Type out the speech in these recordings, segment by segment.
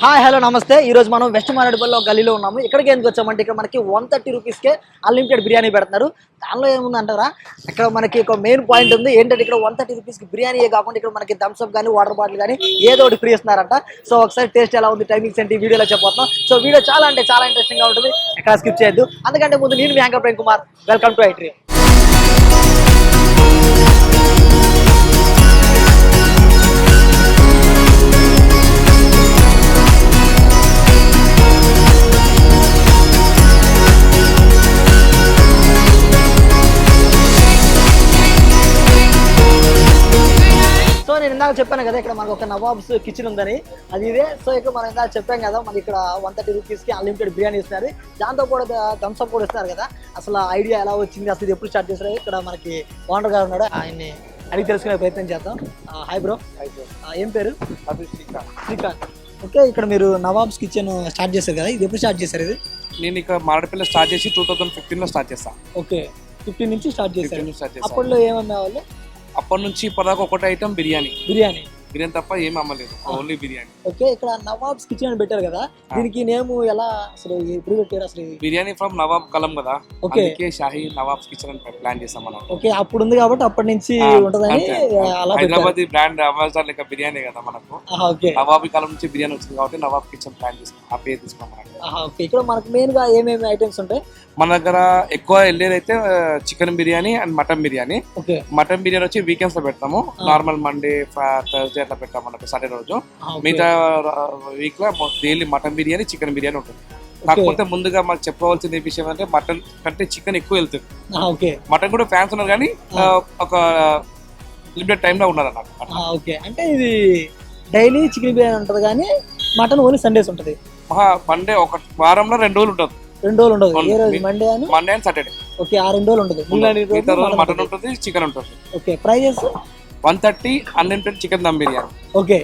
Hi hello నమస్తే. ఈరోజు మనం వెస్ట్ మారేడుపల్లిలో గల్లీలో ఉన్నాము. ఇక్కడికి ఎందుకు వచ్చామంటే ఇక్కడ మనకి 130 రూపీస్కే అన్లిమిటెడ్ బిర్యానీ పెడుతున్నారు. దానిలో ఏముంది అంటారా, ఇక్కడ మనకి ఒక మెయిన్ పాయింట్ ఉంది. ఏంటంటే ఇక్కడ 130 రూపీస్కి బిర్యానీయే కాకుండా ఇక్కడ మనకి థమ్స్అప్ కానీ వాటర్ బాటిల్ కానీ ఏదో ఒకటి ఫ్రీ ఇస్తున్నారంట. సో ఒకసారి టేస్ట్ ఎలా ఉంది, టైమింగ్స్ ఏంటి వీడియోలో చెప్పబోతున్నాం. సో వీడియో చాలా అంటే చాలా ఇంట్రెస్టింగ్గా ఉంటుంది, ఎక్కడ స్కిప్ చేయొద్దు. అందుకంటే ముందు నేను మీ anchor Prem Kumar, welcome to ఐట్రీ. నేను ఇందాక చెప్పాను కదా, ఇక్కడ మనకు ఒక నవాబ్స్ కిచెన్ ఉందని, అది ఇదే. సో ఇక్కడ మనం ఇందాక చెప్పాం కదా, మనకి ఇక్కడ 130 రూపీస్కి అన్లిమిటెడ్ బిర్యానీ ఇస్తున్నారు. దాంతో కూడా థమ్స్అప్ కూడా ఇస్తున్నారు కదా. అసలు ఐడియా ఎలా వచ్చింది, అసలు ఇది ఎప్పుడు స్టార్ట్ చేస్తారు? ఇక్కడ మనకి ఓనర్ గారు ఉన్నాడు, ఆయన్ని అడిగి తెలుసుకునే ప్రయత్నం చేద్దాం. Hi bro. ఏం పేరు? శ్రీకాంత్. ఓకే, ఇక్కడ మీరు నవాబ్స్ కిచెన్ స్టార్ట్ చేశారు కదా, ఇది ఎప్పుడు స్టార్ట్ చేశారు? ఇది నేను ఇక్కడ మారేడుపల్లి స్టార్ట్ చేసి 2015లో స్టార్ట్ చేస్తాను. ఓకే, 15 నుంచి స్టార్ట్ చేశారు. అప్పట్లో ఏమన్నా వాళ్ళు? అప్పటి నుంచి ఇప్పటిదాకా ఒకటే ఐటమ్ బిర్యానీ తప్ప ఏమి అమ్మలేదు, ఓన్లీ బిర్యానీ. ఓకే, ఇక్కడ నవాబ్స్ కిచెన్ అని పెట్టారు కదా, దీనికి నేమ్ ఎలా అసలు ఎప్పుడు పెట్టారు? అసలు బిర్యానీ ఫ్రమ్ నవాబ్ కలం కదా, అందుకే షాహీ నవాబ్స్ కిచెన్ అని ప్లాన్ చేసాం మనం. ఓకే, అప్పుడు ఉంది కాబట్టి అప్పటి నుంచి ఉంటదని అలా. హైదరాబాద్ బ్రాండ్ అంబాసిడర్ లెక్క బిర్యానీ కదా మనకు. నవాబీ కాలం నుంచి బిర్యానీ వచ్చింది కాబట్టి నవాబ్ కిచెన్ ప్లాన్ చేసుకున్నాం, ఆ పేరు తీసుకున్నాం. ఓకే, ఇక్కడ మనకు మెయిన్ గా ఏమేమి ఐటమ్స్ ఉంటాయి? మన దగ్గర ఎక్కువ వెళ్ళేది అయితే chicken biryani and mutton biryani. Mutton biryani వచ్చి వీకెండ్స్ లో పెడతాము, నార్మల్ మండే థర్స్డే అట్లా పెట్టాము మనకు సండే రోజు. మిగతా వీక్ లో daily mutton biryani chicken biryani ఉంటుంది. కాకపోతే ముందుగా మనకు చెప్పుకోవాల్సిన విషయం అంటే మటన్ కంటే చికెన్ ఎక్కువ వెళ్తుంది. మటన్ కూడా ఫ్యాన్స్ ఉన్నారు కానీ ఒక లిమిటెడ్ టైమ్ లో ఉన్నారు అన్నమాట. ఓకే, అంటే ఇది డైలీ చికెన్ బిర్యానీ ఉంటుంది కానీ మటన్ ఓన్లీ సండేస్ ఉంటుంది. మండే ఒక వారంలో 2 రోజులు ఉంటుంది. 2 రోజులు ఉంటుంది. ఏ రోజు? Monday and Saturday. ఓకే, ఆ 2 రోజులు ఉంటుంది. మటన్ ఉంటుంది, చికెన్ ఉంటుంది. Okay, prices 130 unlimited chicken dum biryani. Okay,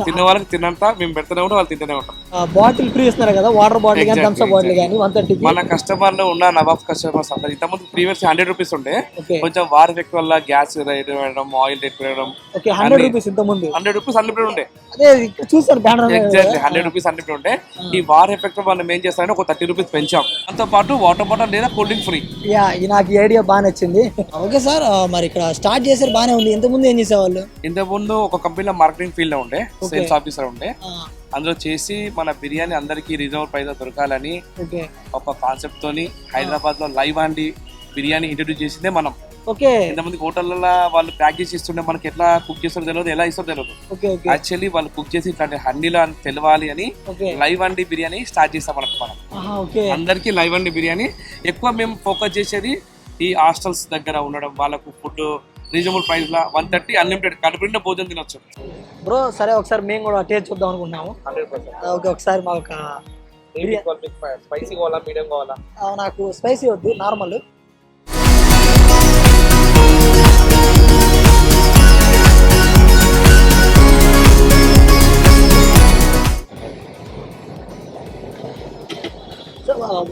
తిన్న వాళ్ళకి తిన్నంత మేము పెడుతూనే ఉంటాం, వాళ్ళు తింటూనే ఉంటాం. బాటిల్ ఫ్రీ ఇస్తున్నారు కదా, వాటర్ బాటిల్ కానీ థమ్స్అప్ బాటిల్ కానీ 130. మన కస్టమర్లు ఉన్న నవాబ్ కస్టమర్స్ అందరూ ఇంతకుముందు ప్రీవియస్ 100 రూపీస్ ఉండే, కొంచెం వార్ ఎఫెక్ట్ వల్ల గ్యాస్ రేట్ పెరగడం, ఆయిల్ రేట్ పెరగడం. 100 రూపీస్ ఇంత ముందు 100 రూపీస్ అన్లిమిటెడ్ ఉండే. అదే చూసారు బ్యానర్. ఎగ్జాక్ట్లీ 100 రూపీస్ అన్లిమిటెడ్ ఉండే. ఈ వార్ ఎఫెక్ట్ మనం ఏం చేస్తామంటే ఒక 30 రూపీస్ పెంచాం. దాంతో పాటు వాటర్ బాటిల్ లేదా కూల్ డ్రింక్ ఫ్రీ. నాకు ఈ ఐడియా బాగా నచ్చింది. ఓకే సార్, మరి ఇక్కడ స్టార్ట్ చేసారు బాగానే ఉంది. ఇంత ముందు ఏం చేసేవాళ్ళు? ఇంత ముందు ఒక కంపెనీలో మార్కెటింగ్ ఫీల్డ్ లో ఉండే, సేల్స్ ఆఫీసర్ ఉండే. అందులో చేసి మన బిర్యానీ అందరికి రీజనబుల్ ప్రైస్ దొరకాలని ఒక కాన్సెప్ట్ తోని హైదరాబాద్ లో లైవ్ అండి బిర్యానీ ఇంట్రడ్యూస్ చేసిందే మనం. ఓకే, ఇంతమంది హోటల్లో వాళ్ళు ప్యాక్ చేసి ఇస్తుండే, మనకి ఎట్లా కుక్ చేస్తారో తెలియదు, ఎలా ఇస్తారో తెలియదు. యాక్చువల్లీ వాళ్ళు కుక్ చేసి ఇట్లాంటి హండీలో అని తెలవాలి అని లైవ్ అండి బిర్యానీ స్టార్ట్ చేస్తాం మనం. అందరికి లైవ్ అండి బిర్యానీ. ఎక్కువ మేము ఫోకస్ చేసేది ఈ హాస్టల్స్ దగ్గర ఉండడం, వాళ్ళకు ఫుడ్ రీజనబుల్ ప్రైస్ లా 130 అన్లిమిటెడ్ కడుపునిండా భోజనం తినొచ్చు. బ్రో సరే, ఒకసారి మేము కూడా టేస్ట్ చూద్దాం అనుకుంటున్నాము. ఓకే, ఒకసారి మాకు స్పైసీ కావాలా, మీడియం కావాలా? నాకు స్పైసీ వద్దు, normal.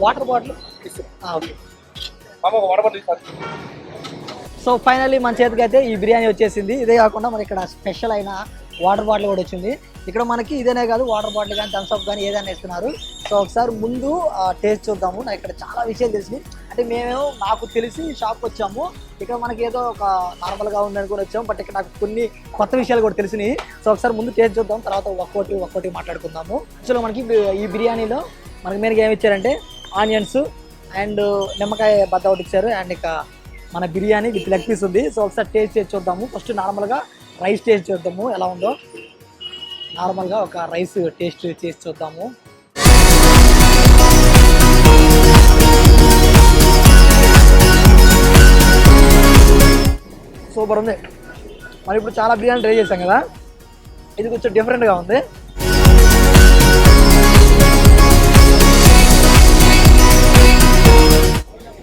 Water bottle. So finally మన చేతికి అయితే ఈ బిర్యానీ వచ్చేసింది. ఇదే కాకుండా మనకి ఇక్కడ స్పెషల్ అయిన వాటర్ బాటిల్ కూడా వచ్చింది. ఇక్కడ మనకి ఇదేనే కాదు, వాటర్ బాటిల్ కానీ థమ్స్అప్ కానీ ఏదైనా ఇస్తున్నారు. సో ఒకసారి ముందు టేస్ట్ చూద్దాము. నాకు ఇక్కడ చాలా విషయాలు తెలిసింది. అంటే మేమేమో నాకు తెలిసి షాప్కి వచ్చాము, ఇక్కడ మనకి ఏదో ఒక నార్మల్గా ఉందనుకుని వచ్చాము, బట్ ఇక్కడ నాకు కొన్ని కొత్త విషయాలు కూడా తెలిసినాయి. సో ఒకసారి ముందు టేస్ట్ చూద్దాం, తర్వాత ఒక్కోటి మాట్లాడుకుందాము. యాక్చువల్గా మనకి ఈ బిర్యానీలో మనకి మెయిన్గా ఏమి ఇచ్చారంటే ఆనియన్స్ అండ్ నిమ్మకాయ బద్ద ఒకటి ఇచ్చారు, అండ్ ఇక మన బిర్యానీ విత్ లెగ్ పీస్ ఉంది. సో ఒకసారి టేస్ట్ చేసి చూద్దాము. ఫస్ట్ నార్మల్గా రైస్ టేస్ట్ చూద్దాము ఎలా ఉందో. నార్మల్గా ఒక రైస్ టేస్ట్ చేసి చూద్దాము. సూపర్ ఉంది. మరి ఇప్పుడు చాలా బిర్యానీ ట్రై చేసాం కదా, ఇది కొంచెం డిఫరెంట్గా ఉంది.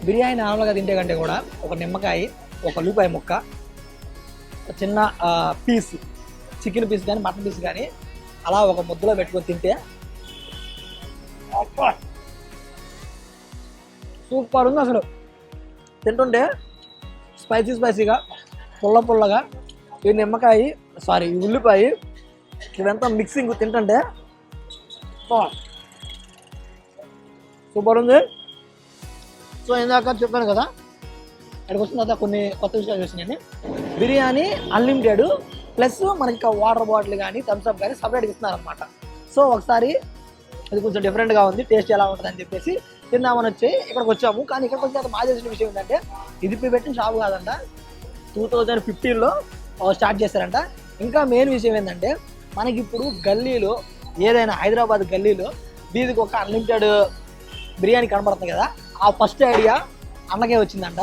బిర్యానీ నార్మల్గా తింటే కంటే కూడా ఒక నిమ్మకాయ, ఒక ఉల్లిపాయ ముక్క, ఒక చిన్న పీస్ చికెన్ పీస్ కానీ మటన్ పీస్ కానీ అలా ఒక ముద్దలో పెట్టుకొని తింటే సూపర్ ఉంది. అసలు తింటుంటే స్పైసీగా పుల్లగా ఈ నిమ్మకాయ ఈ ఉల్లిపాయ ఇదంతా మిక్సింగ్ తింటుంటే సూపర్ ఉంది. సో ఇందాక చెప్పాను కదా, ఇక్కడికి వచ్చిన తర్వాత కొన్ని కొత్త విషయాలు చూసినాయండి. బిర్యానీ అన్లిమిటెడ్ ప్లస్ మనకి వాటర్ బాటిల్ కానీ థమ్స్అప్ కానీ సపరేట్గా ఇస్తున్నారు అనమాట. సో ఒకసారి ఇది కొంచెం డిఫరెంట్గా ఉంది, టేస్ట్ ఎలా ఉంటుంది అని చెప్పేసి తిందామని వచ్చి ఇక్కడికి వచ్చాము. కానీ ఇక్కడికి వచ్చిన బాగా తెలిసిన విషయం ఏంటంటే ఇది పెట్టిన షాప్ కాదంట, 2015లో స్టార్ట్ చేశారంట. ఇంకా మెయిన్ విషయం ఏంటంటే మనకి ఇప్పుడు గల్లీలో ఏదైనా హైదరాబాద్ గల్లీలో వీధికి ఒక అన్లిమిటెడ్ బిర్యానీ కనబడుతుంది కదా, ఆ ఫస్ట్ ఐడియా అన్నకే వచ్చిందంట.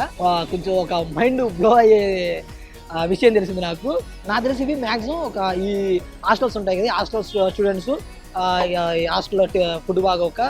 కొంచెం ఒక మైండ్ బ్లో అయ్యే విషయం తెలిసింది నాకు తెలిసి ఇవి మ్యాక్సిమం ఒక ఈ హాస్టల్స్ ఉంటాయి కదా, హాస్టల్ స్టూడెంట్స్ హాస్టల్లో ఫుడ్ బాగా ఒక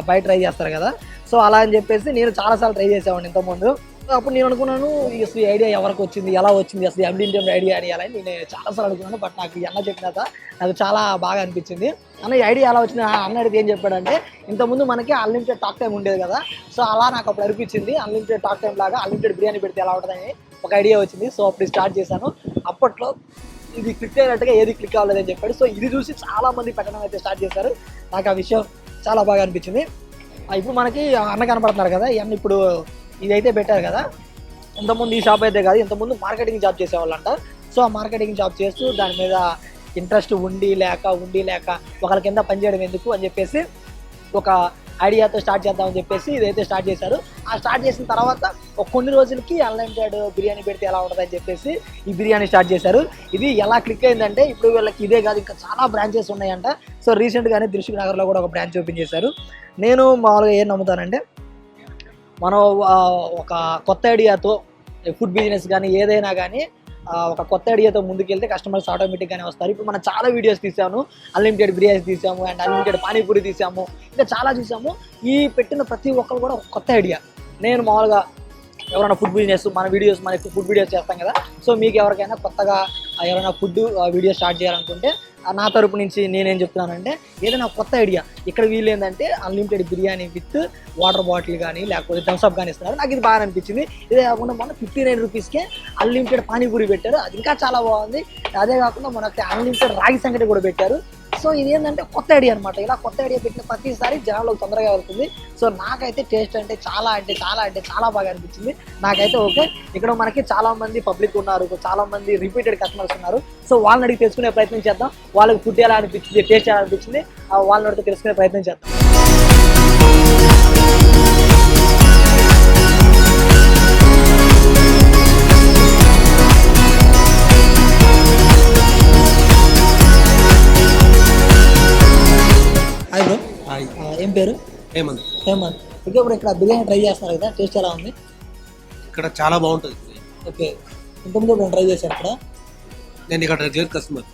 బయట ట్రై చేస్తారు కదా. సో అలా అని చెప్పేసి నేను చాలాసార్లు ట్రై చేసేవాడిని ఇంతకుముందు. అప్పుడు నేను అనుకున్నాను అసలు ఈ ఐడియా ఎవరికి వచ్చింది, ఎలా వచ్చింది, అసలు అన్లిమిటెడ్ ఐడియా అని అలా నేను చాలాసార్లు అనుకున్నాను. బట్ నాకు ఈ అన్న చెప్పినాక నాకు చాలా బాగా అనిపించింది. అన్న ఈ ఐడియా ఎలా వచ్చింది అన్న అడిగితే ఏం చెప్పాడంటే, ఇంతకుముందు మనకి అన్లిమిటెడ్ టాక్ టైం ఉండేది కదా, సో అలా నాకు అప్పుడు అనిపించింది అన్లిమిటెడ్ టాక్ టైం లాగా అన్లిమిటెడ్ బిర్యానీ పెడితే ఎలా ఉంటుందని ఒక ఐడియా వచ్చింది. సో అప్పుడు స్టార్ట్ చేశాను. అప్పట్లో ఇది క్లిక్ అయినట్టుగా ఏది క్లిక్ అవ్వలేదని చెప్పాడు. సో ఇది చూసి చాలా మంది పెట్టడం అయితే స్టార్ట్ చేశారు. నాకు ఆ విషయం చాలా బాగా అనిపించింది. ఇప్పుడు మనకి అన్న కనపడుతున్నారు కదా, ఇవన్నీ ఇప్పుడు ఇదైతే పెట్టారు కదా. ఇంతకుముందు ఈ షాప్ అయితే కాదు, ఇంతకుముందు మార్కెటింగ్ జాబ్ చేసేవాళ్ళంట. సో ఆ మార్కెటింగ్ జాబ్ చేస్తూ దాని మీద ఇంట్రెస్ట్ ఉండి లేక ఒకళ్ళ కింద పనిచేయడం ఎందుకు అని చెప్పేసి ఒక ఐడియాతో స్టార్ట్ చేద్దామని చెప్పేసి ఇదైతే స్టార్ట్ చేశారు. ఆ స్టార్ట్ చేసిన తర్వాత ఒక కొన్ని రోజులకి అన్లిమిటెడ్ బిర్యానీ పెడితే ఎలా ఉంటుందని చెప్పేసి ఈ బిర్యానీ స్టార్ట్ చేశారు. ఇది ఎలా క్లిక్ అయిందంటే ఇప్పుడు వీళ్ళకి ఇదే కాదు, ఇంకా చాలా బ్రాంచెస్ ఉన్నాయంట. సో రీసెంట్గానే దిల్సుఖ్ నగర్లో కూడా ఒక బ్రాంచ్ ఓపెన్ చేశారు. నేను మామూలుగా ఏం నమ్ముతానంటే, మనం ఒక కొత్త ఐడియాతో ఫుడ్ బిజినెస్ కానీ ఏదైనా కానీ ఒక కొత్త ఐడియాతో ముందుకెళ్తే కస్టమర్స్ ఆటోమేటిక్గానే వస్తారు. ఇప్పుడు మనం చాలా వీడియోస్ తీసాము, అన్లిమిటెడ్ బిర్యానీ తీసాము అండ్ అన్లిమిటెడ్ పానీపూరి తీసాము, ఇంకా చాలా చూసాము. ఈ పెట్టిన ప్రతి ఒక్కరు కూడా ఒక కొత్త ఐడియా. నేను మామూలుగా ఎవరైనా ఫుడ్ బిజినెస్ మన ఫుడ్ వీడియోస్ చేస్తాం కదా, సో మీకు ఎవరికైనా కొత్తగా ఎవరైనా ఫుడ్ వీడియో స్టార్ట్ చేయాలనుకుంటే నా తరపు నుంచి నేనేం చెప్తున్నానంటే, ఏదైనా కొత్త ఐడియా ఇక్కడ వీళ్ళు ఏంటంటే unlimited biryani with water bottle కానీ లేకపోతే థమ్స్అప్ కానీ ఇస్తున్నారు. నాకు ఇది బాగా అనిపించింది. ఇదే కాకుండా మన 59 రూపీస్కే అన్లిమిటెడ్ పానీపూరి పెట్టారు, అది ఇంకా చాలా బాగుంది. అదే కాకుండా మనకి అన్లిమిటెడ్ రాగి సంగటి కూడా పెట్టారు. సో ఇది ఏంటంటే కొత్త ఐడియా అనమాట. ఇలా కొత్త ఐడియా పెట్టిన ప్రతిసారి జనాలకు తొందరగా వెళ్తుంది. సో నాకైతే టేస్ట్ అంటే చాలా బాగా అనిపించింది. నాకైతే ఓకే. ఇక్కడ మనకి చాలా మంది పబ్లిక్ ఉన్నారు, చాలా మంది రిపీటెడ్ కస్టమర్స్ ఉన్నారు. సో వాళ్ళని అడిగి తెలుసుకునే ప్రయత్నం చేద్దాం. వాళ్ళకి ఫుడ్ ఎలా అనిపించింది, టేస్ట్ ఎలా అనిపించింది, వాళ్ళని అడిగితే తెలుసుకునే ప్రయత్నం చేద్దాం. Hi bro. హాయ్. ఏం పేరు? హేమంత్. ఓకే, ఇప్పుడు ఇక్కడ బిర్యానీ ట్రై చేస్తున్నారు కదా, టేస్ట్ ఎలా ఉంది? ఇక్కడ చాలా బాగుంటుంది. ఓకే, ఇంతకుముందు నేను ట్రై చేశాను ఇక్కడ. నేను ఇక్కడ రెగ్యులర్ కస్టమర్.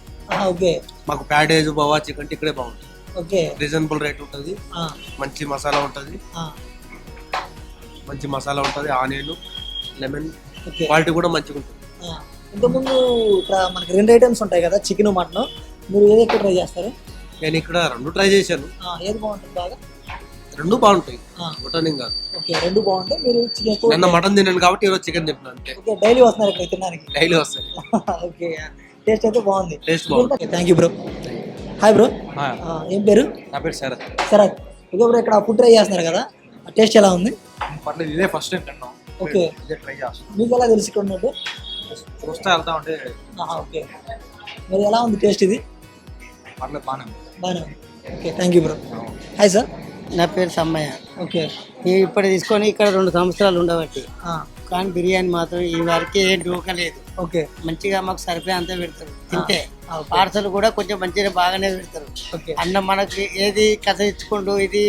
ఓకే, మాకు ప్యాడేజ్ బవా చికెన్ ఇక్కడే బాగుంటుంది. ఓకే, రీజనబుల్ రేట్ ఉంటుంది, మంచి మసాలా ఉంటుంది, ఆనియన్ లెమన్ క్వాలిటీ కూడా మంచిగా ఉంటుంది. ఇంతకుముందు ఇక్కడ మనకి 2 ఐటమ్స్ ఉంటాయి కదా, చికెన్ మటన్. మీరు ఏది ఎక్కువ ట్రై చేస్తారు? నేను ఇక్కడ 2 ట్రై చేశాను. ఏది బాగుంటుంది బాగా? 2 బాగుంటాయి, మటన్ కాదు. ఓకే, 2 బాగుంటాయి. మీరు చికెన్ నిన్న మటన్ తిన్నాను కాబట్టి ఈరోజు చికెన్ తింటున్నాను అంతే. ఓకే, డైలీ వస్తున్నారు ఇక్కడ తినడానికి? డైలీ వస్తాయి. ఓకే, టేస్ట్ అయితే బాగుంది. టేస్ట్ బాగుంది. Thank you bro. Hi bro. ఏం పేరు? నా పేరు శరత్. శరత్. ఓకే బ్రో, ఇక్కడ ఫుడ్ ట్రై చేస్తున్నారు కదా, టేస్ట్ ఎలా ఉంది? పర్లేదు, ఇదే ఫస్ట్ టైం తిన్నాం. ఓకే, ఇదే ట్రై చేస్తాం. మీకు ఎలా తెలిసి ఇక్కడ ఉన్నట్టు? చూస్తే వెళ్తా ఉంటే. ఓకే, మరి ఎలా ఉంది టేస్ట్? ఇది పర్లేదు, బాగానే ఉంది. Okay, thank you bro. Hi sir. నా పేరు సమ్మయ్య. ఓకే, ఇప్పుడు తీసుకొని ఇక్కడ 2 సంవత్సరాలు ఉండబట్టి, కానీ బిర్యానీ మాత్రం ఈ వరకు ఏం డోకలేదు. ఓకే, మంచిగా మాకు సరిపోయే అంతా పెడతారు. తింటే పార్సల్ కూడా కొంచెం మంచిగా బాగానే పెడతారు. అన్నం మనకి ఏది కథ ఇచ్చుకుంటూ ఇది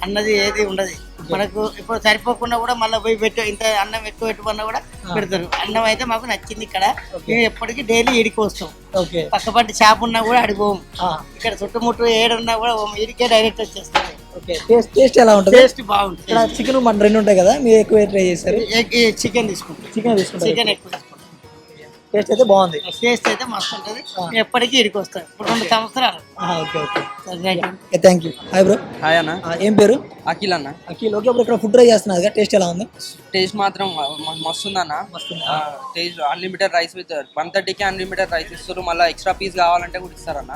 అన్నది ఏది ఉండదు. మనకు ఇప్పుడు సరిపోకుండా కూడా మళ్ళీ పోయి పెట్టి ఇంత అన్నం ఎక్కువ పెట్టుకున్నా కూడా పెడతారు. అన్నం అయితే మాకు నచ్చింది ఇక్కడ. మేము ఎప్పటికీ డైలీ ఇడికి వస్తాం. పక్కపట్టి షాప్ ఉన్నా కూడా అడిపోము. ఇక్కడ చుట్టుముట్టు ఏడున్నా కూడా ఇడికే డైరెక్ట్ వచ్చేస్తాం. టేస్ట్ ఎలా ఉంటుంది? టేస్ట్ బాగుంటుంది. ఇక్కడ చికెన్ మటన్ 2 ఉంటాయి కదా, మీరు ఎక్కువ ట్రై చేశారు? చికెన్ తీసుకుంటాం. చికెన్ ఎక్కువ తీసుకుంటాం. టేస్ట్ అయితే బాగుంది. టేస్ట్ అయితే మస్తు ఉంటుంది. ఎప్పటికీ ఇడికి వస్తాయి. 2 సంవత్సరాలు. Okay okay thank you. Hi bro. Hi అన్న. ఏం పేరు? అఖిల్ అన్న. అఖిల్. ఓకే బ్రో, ఇక్కడ ఫుడ్ ట్రై చేస్తున్నారు కదా, టేస్ట్ ఎలా ఉంది? టేస్ట్ మాత్రం మస్తు ఉందన్న. టేస్ట్ అన్లిమిటెడ్ రైస్ విత్ 130కి అన్లిమిటెడ్ రైస్ ఇస్తారు. మళ్ళీ ఎక్స్ట్రా పీస్ కావాలంటే కూడా ఇస్తారన్న.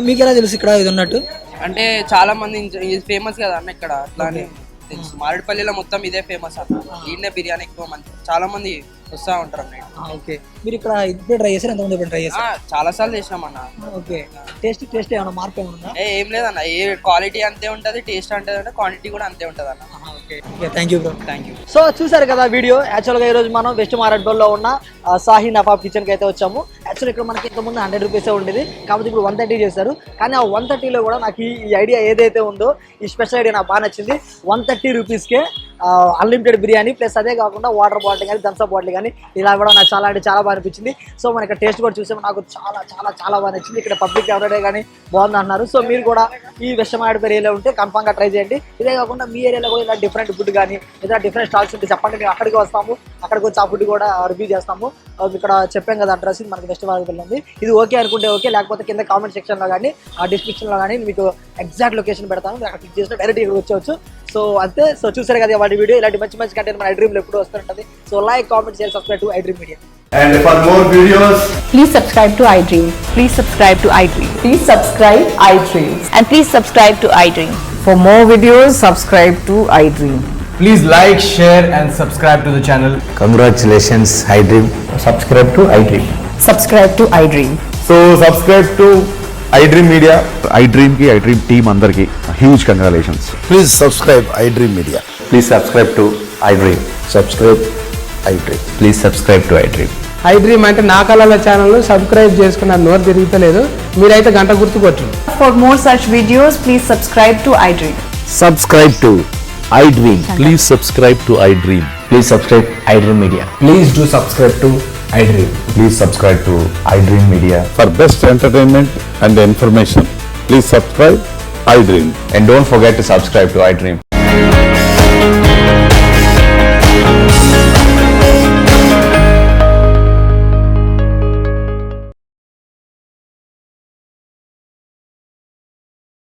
మీకు ఎలా తెలుసు ఇక్కడ ఇది ఉన్నట్టు? అంటే చాలా మంది ఇది ఫేమస్ కదా అన్న ఇక్కడ, అట్లా అని తెలుసు. మారేడుపల్లిలో మొత్తం ఇదే ఫేమస్ అన్న. ఈయనే బిర్యానీ ఎక్కువ మంది చాలా మంది వస్తూ ఉంటారు అన్న. ఓకే, మీరు ఇక్కడ ఇప్పుడు ట్రై చేశారు, ఎంతమంది ఇప్పుడు ట్రై చేశారు? చాలా సార్లు చేసినాం అన్న. ఓకే, టేస్ట్ ఏమైనా మార్పు ఏమైనా ఉందా? ఏం లేదన్న, ఏ క్వాలిటీ అంతే ఉంటుంది, టేస్ట్ అంటే క్వాంటిటీ కూడా అంతే ఉంటుంది అన్న. Thank you bro. Thank you. So చూసారు కదా వీడియో. యాక్చువల్గా ఈరోజు మనం వెస్ట్ మారేడుపల్లిలో ఉన్న సాహి నవాబ్ కిచెన్కి అయితే వచ్చాము. యాక్చువల్ ఇక్కడ మనకి ఇంతకుముందు 100 రూపీసే ఉండేది, కాకపోతే ఇప్పుడు 130 చేశారు. కానీ ఆ 130లో కూడా నాకు ఈ ఐడియా ఏదైతే ఉందో, ఈ స్పెషల్ ఐడియా నాకు బాగా నచ్చింది. 130 రూపీస్కే అన్లిమిటెడ్ బిర్యానీ ప్లస్ అదే కాకుండా వాటర్ బాటిల్ కానీ థమ్స్అప్ బాటిల్ కానీ ఇలా కూడా నాకు చాలా అంటే చాలా బాగా అనిపించింది. సో మన ఇక్కడ టేస్ట్ కూడా చూసాము, నాకు చాలా చాలా చాలా బాగా నచ్చింది. ఇక్కడ పబ్లిక్ ఎవరైనా కానీ బాగుంది అన్నారు. సో మీరు కూడా ఈ వెస్ట్ మారేడుపల్లి ఏరియాలో ఉంటే కన్ఫామ్గా ట్రై చేయండి. ఇదే కాకుండా మీ ఏరియాలో కూడా ఇలా డిఫరెంట్ ఫుడ్ కానీ ఏదైనా డిఫరెంట్ స్టాల్స్ ఉంటే చెప్పండి, మేము అక్కడికి వస్తాము, అక్కడికి వచ్చి ఆ ఫుడ్ కూడా రివ్యూ చేస్తాము. ఇక్కడ చెప్పాం కదా అడ్రస్, ఇది మనకి వెస్ట్ మారేడుపల్లి ఉంది. ఇది ఓకే అనుకుంటే ఓకే, లేకపోతే కింద కామెంట్ సెక్షన్లో కానీ ఆ డిస్క్రిప్షన్లో కానీ మీకు ఎగ్జాక్ట్ లొకేషన్ పెడతాను, మీరు అక్కడ క్లిక్ చేస్తే డైరెక్ట్ ఇక్కడ వచ్చేవచ్చు. సో అంతే. సో చూసారు కదా వాటి వీడియో. ఇలాంటి మంచి మంచి కంటెంట్ మన iDream లో ఎప్పుడు వస్తుంటుంది. So like, comment, share, subscribe to iDream Media. And for more videos, Please subscribe to iDream. Please subscribe to iDream. Please subscribe iDream. And please subscribe to iDream. For more videos, subscribe to iDream. please like, share and subscribe to the channel. Congratulations, iDream. Subscribe to iDream. Subscribe to iDream. So subscribe to iDream Media. iDream ki iDream team andarki huge congratulations. Please subscribe iDream Media. Please subscribe to iDream. Subscribe iDream. Please subscribe to iDream. iDream అంటే నా కళల channel subscribe చేసుకున్న నోరు తిరుగుతలేదు, మీరైతే గంట గుర్తు కొట్టండి. For more such videos, please subscribe to iDream. Subscribe to iDream. Please subscribe to iDream. Please subscribe iDream Media. Please do subscribe to iDream. Please subscribe to iDream Media. For best entertainment and information, please subscribe iDream. And don't forget to subscribe to iDream.